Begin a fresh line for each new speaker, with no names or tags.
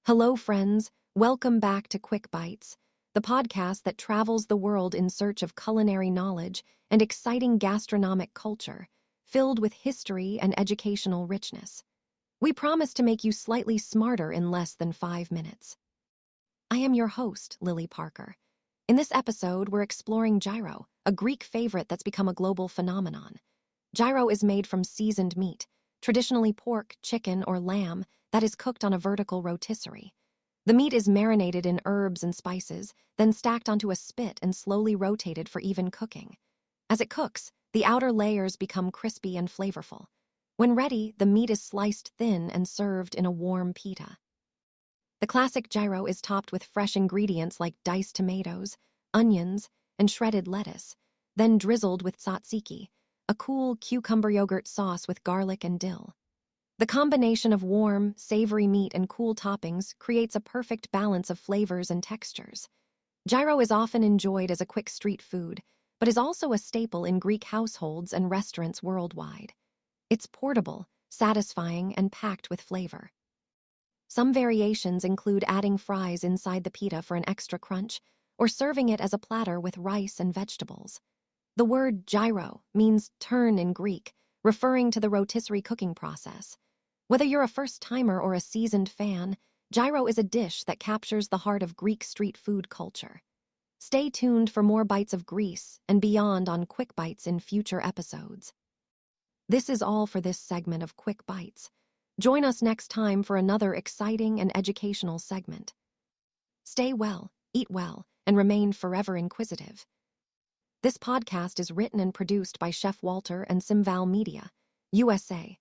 Hello, friends. Welcome back to Quick Bites, the podcast that travels the world in search of culinary knowledge and exciting gastronomic culture, filled with history and educational richness. We promise to make you slightly smarter in less than 5 minutes. I am your host, Lily Parker. In this episode, we're exploring gyro, a Greek favorite that's become a global phenomenon. Gyro is made from seasoned meat, traditionally pork, chicken, or lamb, that is cooked on a vertical rotisserie. The meat is marinated in herbs and spices, then stacked onto a spit and slowly rotated for even cooking. As it cooks, the outer layers become crispy and flavorful. When ready, the meat is sliced thin and served in a warm pita. The classic gyro is topped with fresh ingredients like diced tomatoes, onions, and shredded lettuce, then drizzled with tzatziki, a cool cucumber yogurt sauce with garlic and dill. The combination of warm, savory meat and cool toppings creates a perfect balance of flavors and textures. Gyro is often enjoyed as a quick street food, but is also a staple in Greek households and restaurants worldwide. It's portable, satisfying, and packed with flavor. Some variations include adding fries inside the pita for an extra crunch, or serving it as a platter with rice and vegetables. The word gyro means turn in Greek, referring to the rotisserie cooking process. Whether you're a first-timer or a seasoned fan, gyro is a dish that captures the heart of Greek street food culture. Stay tuned for more bites of Greece and beyond on Quick Bites in future episodes. This is all for this segment of Quick Bites. Join us next time for another exciting and educational segment. Stay well, eat well, and remain forever inquisitive. This podcast is written and produced by Chef Walter and Simval Media, USA.